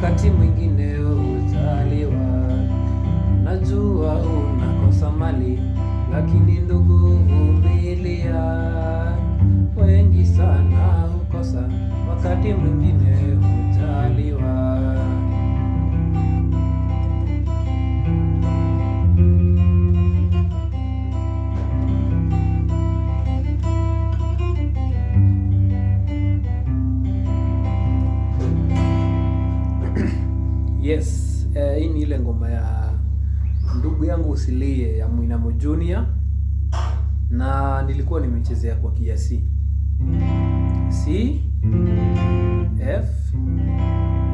wakati mwingine huzaliwa. Najua unakosa mali, lakini ndugu, vumilia. Wengi sana hukosa, wakati mwingine huzaliwa. Yes, hii ni ile ngoma ya ndugu yangu usilie ya Mwinamo Junior, na nilikuwa nimechezea kwa kiasi C, F,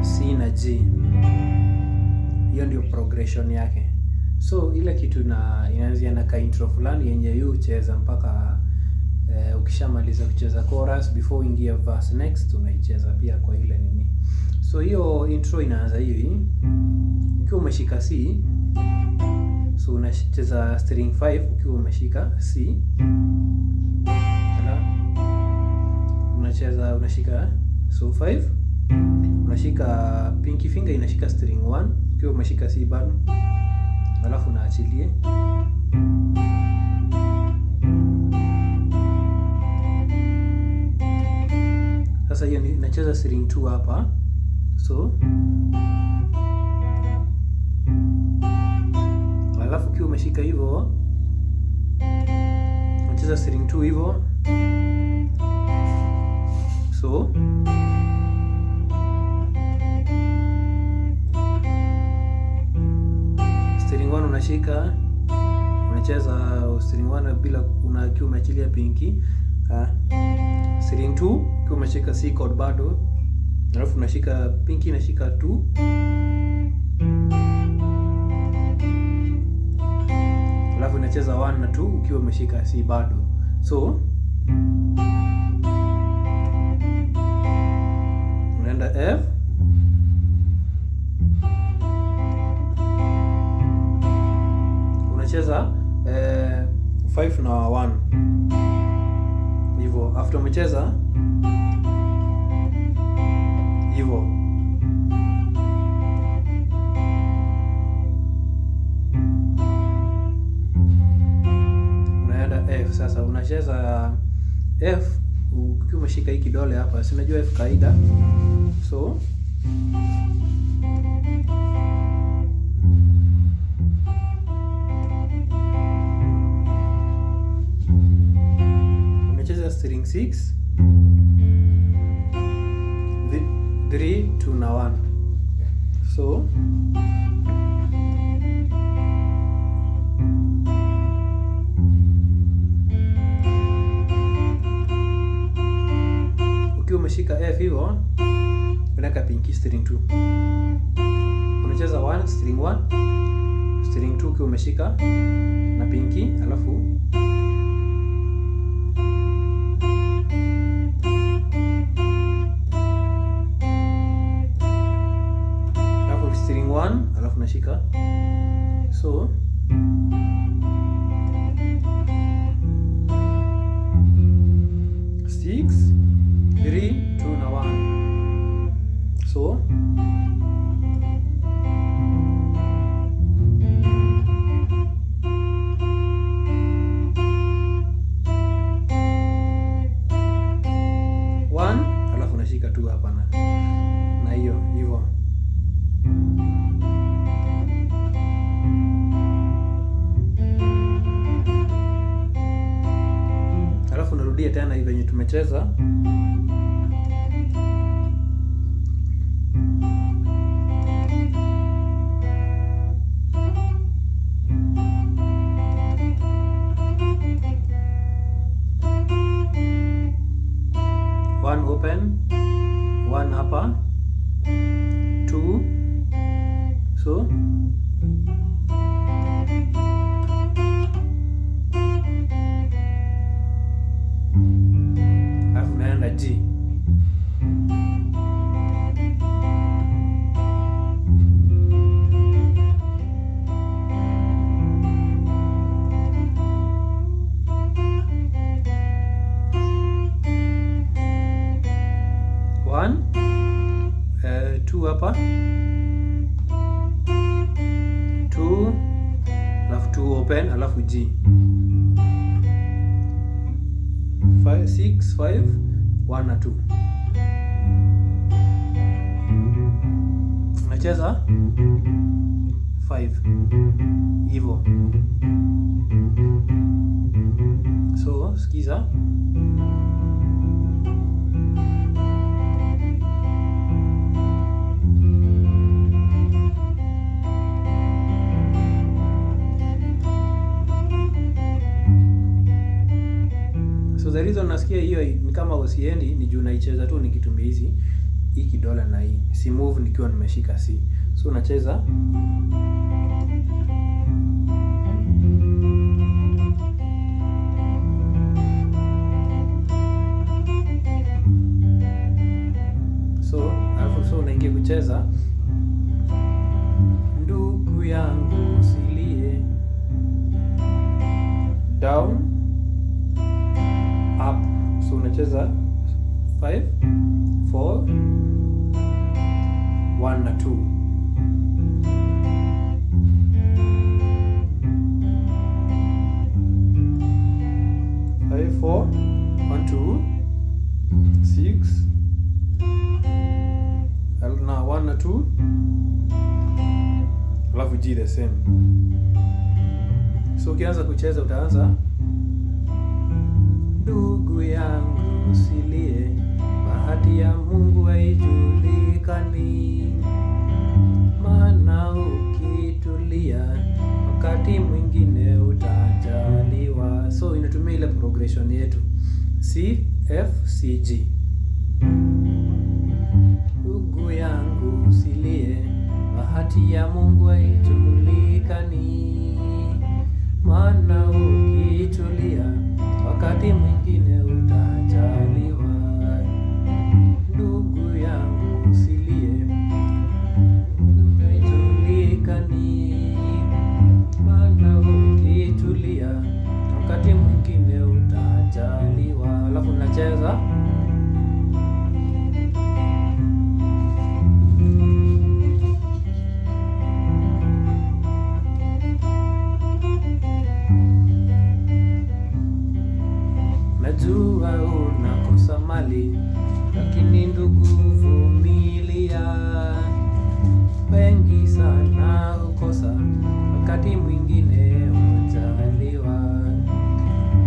C na G. Hiyo ndio progression yake. So ile kitu inaanzia na ka intro fulani yenye yu cheza mpaka ukishamaliza kucheza chorus, before ingia verse next unaicheza pia kwa ile nini. So hiyo intro inaanza hivi, ukiwa umeshika C, so unacheza string 5 ukiwa umeshika C, unashika so 5, unashika pinky finger inashika string 1 ukiwa umeshika C bado, alafu unaachilie. Sasa hiyo inacheza string 2 hapa, so alafu ukiwa umeshika hivyo unacheza string 2 hivyo, so string 1 unashika, unacheza string 1 bila ukiwa umeachilia pinky. String 2 ukiwa umeshika C chord bado, alafu unashika pinky inashika 2, alafu unacheza 1 na 2 ukiwa umeshika C bado. So unaenda F, unacheza 5 na 1 hivyo. After umecheza hivyo, unaenda F. Sasa unacheza F ukiwa umeshika hii kidole hapa, si unajua F kaida, so unacheza string 6 3 2 na 1, so ukiwa umeshika F hivyo unaweka pinky string 2, unacheza 1 string 1 string 2 ukiwa umeshika na pinky, alafu string 1 alafu nashika, so six 3 2 na 1, so alafu nashika 2 hapa na hiyo hivyo. Alafu narudia tena hivi venye tumecheza. One open, one hapa, 2, so alafu naenda G. 2 open alafu G 5 6 5 1 na 2. Unacheza 5 hivyo. So sikiza. So the reason nasikia hiyo ni kama usiendi ni juu naicheza tu nikitumia hii kidole na hii. Si move nikiwa nimeshika C. So unacheza so unaingia kucheza ndugu yangu usilie, down up. So unacheza 5 4 1 na 2. Four, 1 2 6 na 1 na 2 alafu G the same. So ukianza kucheza utaanza ndugu yangu usilie, bahati ya Mungu haijulikani, maana ukitulia wakati mwingine utajaliwa. So inatumia ile progression yetu C F C G. Ndugu yangu usilie, bahati ya Mungu haijulikani, maana ukitulia wakati mwingine utajaliwa. Ndugu yangu usilie, haijulikani, maana ukitulia wakati mwingine utajaliwa. Alafu nacheza najua unakosa mali, lakini ndugu vumilia, wengi sana ukosa wakati mwingine utajaliwa.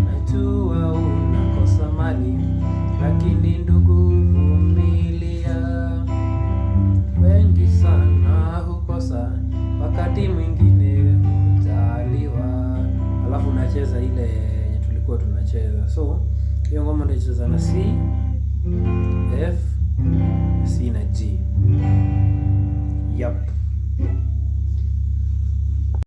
Najua unakosa mali, lakini ndugu vumilia, wengi sana ukosa wakati mwingine utajaliwa. Alafu nacheza ile tulikuwa tunacheza. So hiyo ngoma nitacheza na C